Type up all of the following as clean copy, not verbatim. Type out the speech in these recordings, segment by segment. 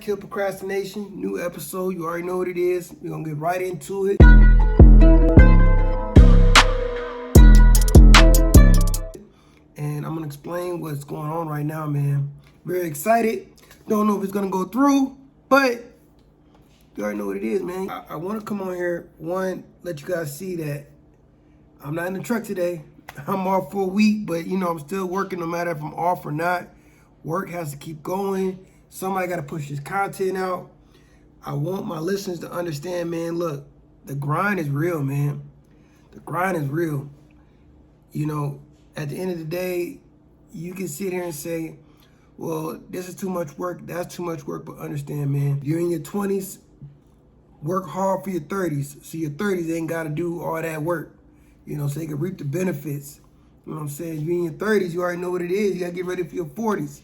Kill procrastination, new episode. You already know what it is. We're gonna get right into it. And I'm gonna explain what's going on right now, man. Very excited. Don't know if it's gonna go through, but you already know what it is, man. I wanna come on here, one, let you guys see that I'm not in the truck today. I'm off for a week, but I'm still working no matter if I'm off or not. Work has to keep going. Somebody got to push this content out. I want my listeners to understand, man, look, the grind is real, man. The grind is real. At the end of the day, you can sit here and say, well, this is too much work, that's too much work, but understand, man, if you're in your 20s, work hard for your 30s. So your 30s ain't got to do all that work, so you can reap the benefits. You know what I'm saying? If you're in your 30s, you already know what it is. You got to get ready for your 40s.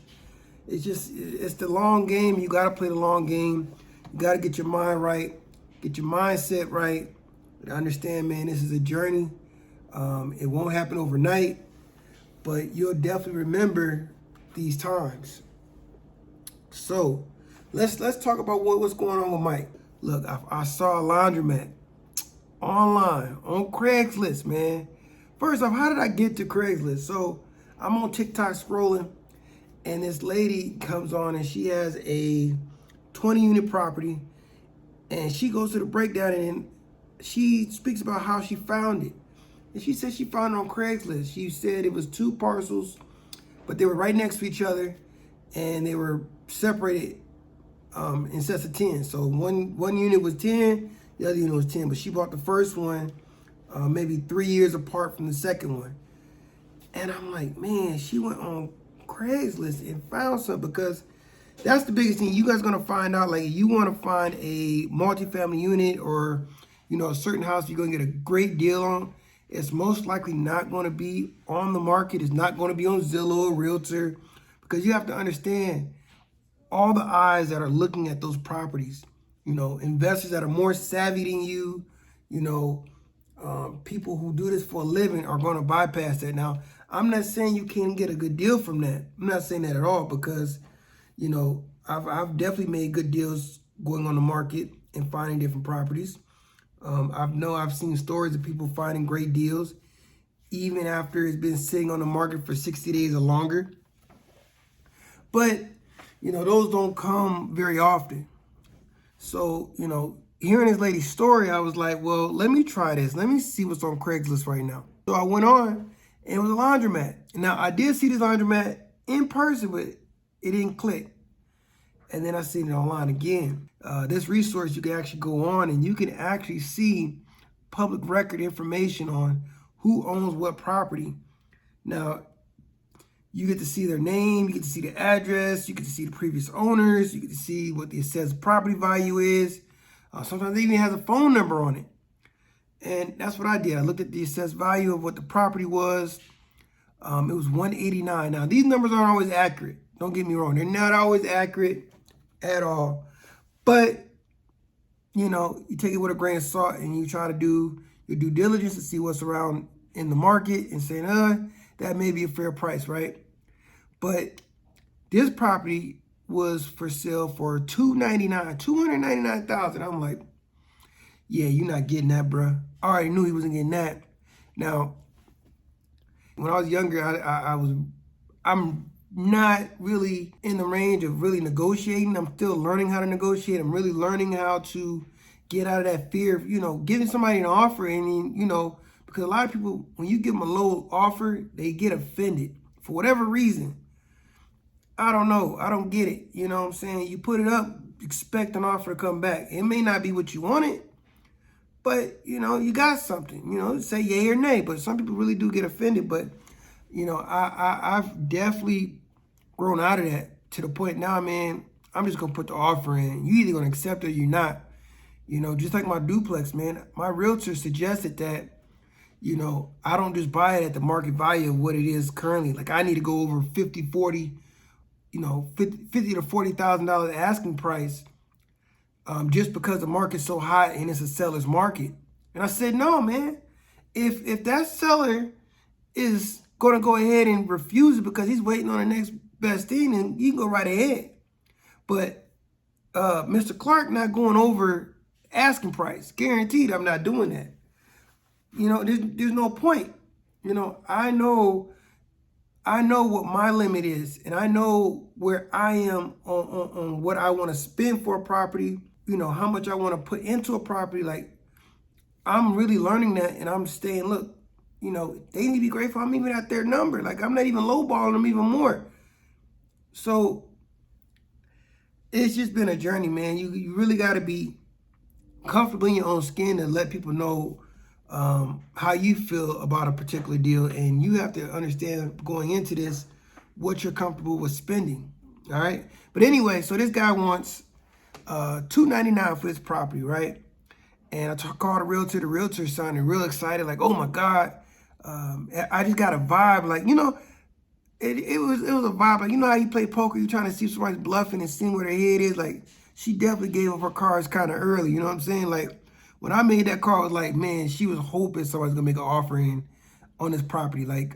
It's the long game. You got to play the long game. You got to get your mind right, get your mindset right. But understand, man, this is a journey. It won't happen overnight, but you'll definitely remember these times. So let's talk about what's going on with Mike. Look, I saw a laundromat online on Craigslist, man. First off, how did I get to Craigslist? So I'm on TikTok scrolling, and this lady comes on and she has a 20-unit property, and she goes to the breakdown and she speaks about how she found it. And she said she found it on Craigslist. She said it was 2 parcels, but they were right next to each other and they were separated in sets of 10. So one unit was 10, the other unit was 10, but she bought the first one maybe 3 years apart from the second one. And I'm like, man, she went on Craigslist and found something, because that's the biggest thing. You guys gonna find out, like, you want to find a multifamily unit or a certain house you're gonna get a great deal on. It's most likely not going to be on the market. It's not going to be on Zillow or Realtor, because you have to understand all the eyes that are looking at those properties. Investors that are more savvy than you. People who do this for a living are going to bypass that. Now, I'm not saying you can't get a good deal from that. I'm not saying that at all, because, I've definitely made good deals going on the market and finding different properties. I've seen stories of people finding great deals even after it's been sitting on the market for 60 days or longer. But, those don't come very often. So, hearing this lady's story, I was like, well, let me try this. Let me see what's on Craigslist right now. So I went on, and it was a laundromat. Now, I did see this laundromat in person, but it didn't click. And then I seen it online again. This resource, you can actually go on and you can actually see public record information on who owns what property. Now, you get to see their name, you get to see the address, you get to see the previous owners, you get to see what the assessed property value is. Sometimes it even has a phone number on it. And that's what I did. I looked at the assessed value of what the property was. It was $189. Now, these numbers aren't always accurate. Don't get me wrong. They're not always accurate at all. But, you take it with a grain of salt and you try to do your due diligence to see what's around in the market and say, that may be a fair price, right? But this property was for sale for $299,000. I'm like, yeah, you're not getting that, bruh. I already knew he wasn't getting that. Now, when I was younger, I'm not really in the range of really negotiating. I'm still learning how to negotiate. I'm really learning how to get out of that fear of, giving somebody an offer. And, because a lot of people, when you give them a low offer, they get offended for whatever reason. I don't know. I don't get it. You know what I'm saying? You put it up, expect an offer to come back. It may not be what you wanted, but, you got something. Say yay or nay. But some people really do get offended. But, I've definitely grown out of that to the point now, man, I'm just going to put the offer in. You either going to accept it or you're not. Just like my duplex, man, my realtor suggested that, I don't just buy it at the market value of what it is currently. Like, I need to go over 50 to $40,000 asking price just because the market's so hot and it's a seller's market. And I said, no, man, if that seller is going to go ahead and refuse it because he's waiting on the next best thing, then you can go right ahead. But Mr. Clark not going over asking price. Guaranteed I'm not doing that. You know, there's no point. You know, I know what my limit is, and I know where I am on what I want to spend for a property, you know, how much I want to put into a property. Like, I'm really learning that, and I'm staying, look, you know, they need to be grateful I'm even at their number. Like, I'm not even lowballing them even more. So it's just been a journey, man. You really got to be comfortable in your own skin and let people know how you feel about a particular deal. And you have to understand going into this what you're comfortable with spending. All right. But anyway, so this guy wants $299 for his property, right? And I called the realtor sounded real excited, like, oh my God. I just got a vibe, like, you know, it was a vibe. Like, you know how you play poker, you're trying to see if somebody's bluffing and seeing where their head is. Like, she definitely gave up her cards kind of early, you know what I'm saying? Like, when I made that call, I was like, man, she was hoping somebody's gonna make an offering on this property. Like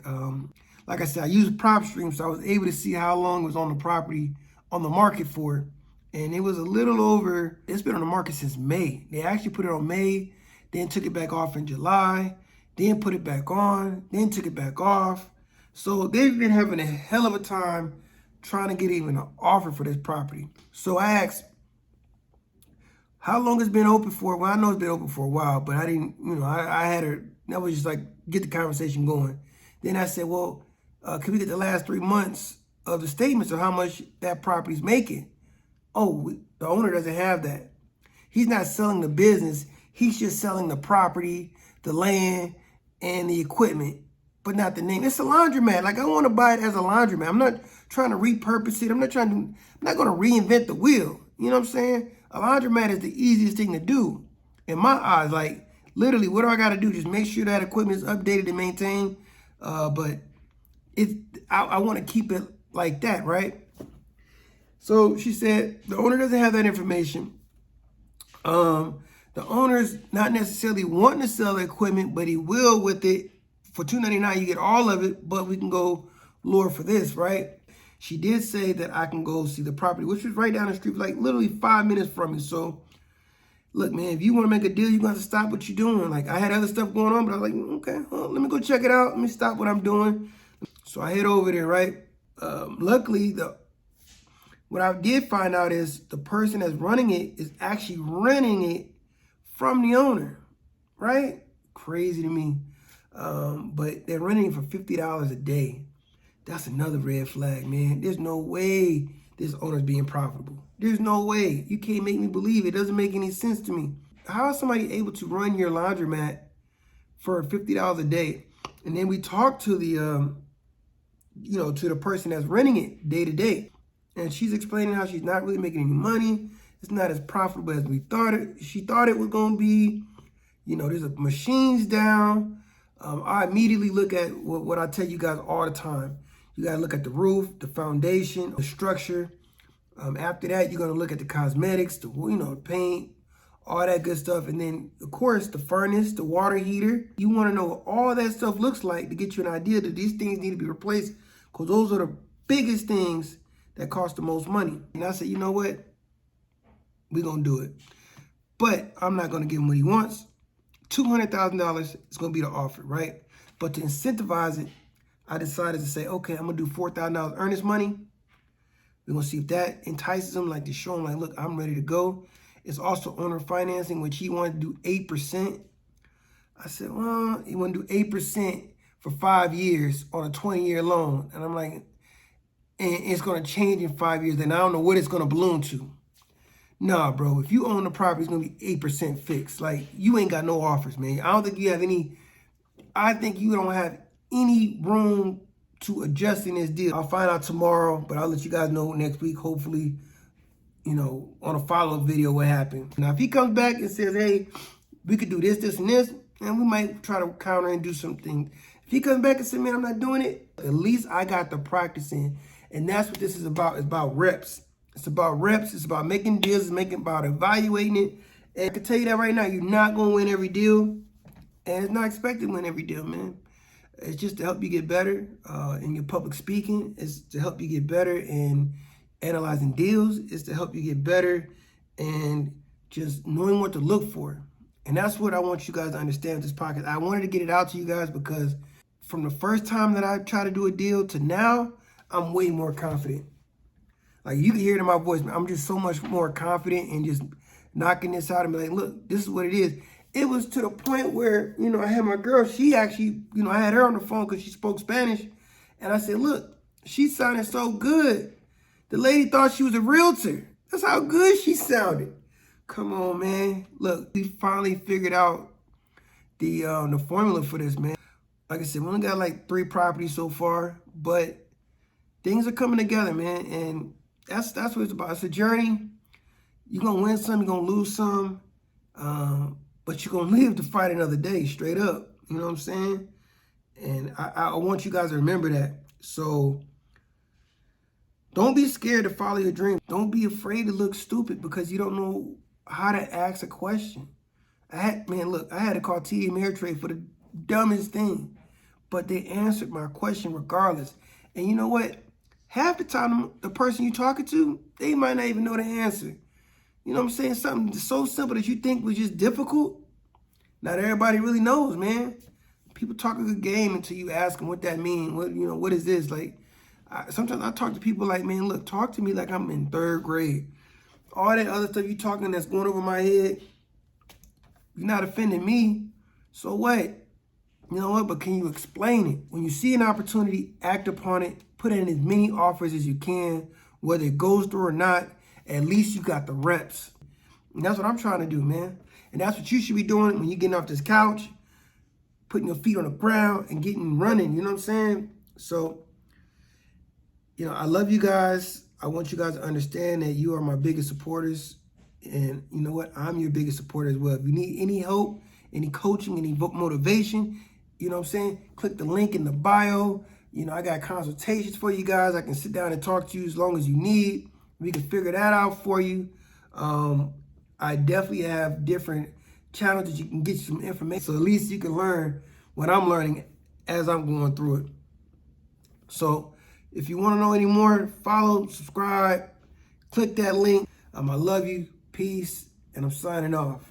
I said, I used PropStream, so I was able to see how long it was on the property, on the market for. And it was a little over, it's been on the market since May. They actually put it on May, then took it back off in July, then put it back on, then took it back off. So they've been having a hell of a time trying to get even an offer for this property. So I asked, how long it's been open for? Well, I know it's been open for a while, but I didn't, you know, I had her, that was just like, get the conversation going. Then I said, well, can we get the last 3 months of the statements of how much that property's making? Oh, the owner doesn't have that. He's not selling the business. He's just selling the property, the land, and the equipment, but not the name. It's a laundromat. Like, I want to buy it as a laundromat. I'm not trying to repurpose it. I'm not going to reinvent the wheel. You know what I'm saying? A laundromat is the easiest thing to do in my eyes. Like, literally, what do I got to do? Just make sure that equipment is updated and maintained. But I want to keep it like that, right? So she said the owner doesn't have that information. The owner's not necessarily wanting to sell the equipment, but he will with it. For $299, you get all of it, but we can go lower for this, right? She did say that I can go see the property, which was right down the street, like literally 5 minutes from me. So, look, man, if you want to make a deal, you're going to have to stop what you're doing. Like, I had other stuff going on, but I was like, okay, well, let me go check it out. Let me stop what I'm doing. So I head over there, right? Luckily, what I did find out is the person that's running it is actually renting it from the owner, right? Crazy to me. But they're renting it for $50 a day. That's another red flag, man. There's no way this owner's being profitable. There's no way. You can't make me believe it. It doesn't make any sense to me. How is somebody able to run your laundromat for $50 a day? And then we talked to the, to the person that's renting it day to day. And she's explaining how she's not really making any money. It's not as profitable as we thought it. She thought it was going to be. You know, there's machines down. I immediately look at what I tell you guys all the time. You got to look at the roof, the foundation, the structure. After that, you're going to look at the cosmetics, the paint, all that good stuff. And then, of course, the furnace, the water heater. You want to know what all that stuff looks like to get you an idea that these things need to be replaced, because those are the biggest things that cost the most money. And I said, you know what? We're going to do it. But I'm not going to give him what he wants. $200,000 is going to be the offer, right? But to incentivize it, I decided to say, okay, I'm going to do $4,000 earnest money. We're going to see if that entices him, like to show him, like, look, I'm ready to go. It's also owner financing, which he wanted to do 8%. I said, well, he want to do 8% for 5 years on a 20-year loan. And I'm like, and it's going to change in 5 years, and I don't know what it's going to balloon to. Nah, bro, if you own the property, it's going to be 8% fixed. Like, you ain't got no offers, man. I don't think you have any, I think you don't have any room to adjust in this deal. I'll find out tomorrow, but I'll let you guys know next week, hopefully, on a follow-up video what happened. Now, if he comes back and says, hey, we could do this, this, and this, and we might try to counter and do something. If he comes back and says, man, I'm not doing it, at least I got the practice in. And that's what this is about. It's about reps. It's about reps. It's about making deals. It's about evaluating it. And I can tell you that right now, you're not going to win every deal. And it's not expected to win every deal, man. It's just to help you get better in your public speaking. It's to help you get better in analyzing deals. It's to help you get better and just knowing what to look for. And that's what I want you guys to understand with this podcast. I wanted to get it out to you guys because from the first time that I tried to do a deal to now, I'm way more confident. Like, you can hear it in my voice, man. I'm just so much more confident and just knocking this out and be like, look, this is what it is. It was to the point where, I had my girl, she actually, I had her on the phone because she spoke Spanish. And I said, look, she sounded so good. The lady thought she was a realtor. That's how good she sounded. Come on, man. Look, we finally figured out the formula for this, man. Like I said, we only got like 3 properties so far, but things are coming together, man. And that's what it's about. It's a journey. You're going to win some, you're going to lose some, but you're going to live to fight another day, straight up. You know what I'm saying? And I want you guys to remember that. So don't be scared to follow your dream. Don't be afraid to look stupid because you don't know how to ask a question. I had to call TD Ameritrade for the dumbest thing, but they answered my question regardless. And you know what? Half the time, the person you're talking to, they might not even know the answer. You know what I'm saying? Something so simple that you think was just difficult. Not everybody really knows, man. People talk a good game until you ask them what that means. What is this? Like, sometimes I talk to people like, man, look, talk to me like I'm in 3rd grade. All that other stuff you talking that's going over my head, you're not offending me. So what? You know what? But can you explain it? When you see an opportunity, act upon it. Put in as many offers as you can. Whether it goes through or not, at least you got the reps. And that's what I'm trying to do, man. And that's what you should be doing when you're getting off this couch, putting your feet on the ground and getting running. You know what I'm saying? So, I love you guys. I want you guys to understand that you are my biggest supporters. And you know what? I'm your biggest supporter as well. If you need any help, any coaching, any motivation, you know what I'm saying? Click the link in the bio. I got consultations for you guys. I can sit down and talk to you as long as you need. We can figure that out for you. I definitely have different channels that you can get some information. So at least you can learn what I'm learning as I'm going through it. So if you want to know any more, follow, subscribe, click that link. I love you. Peace. And I'm signing off.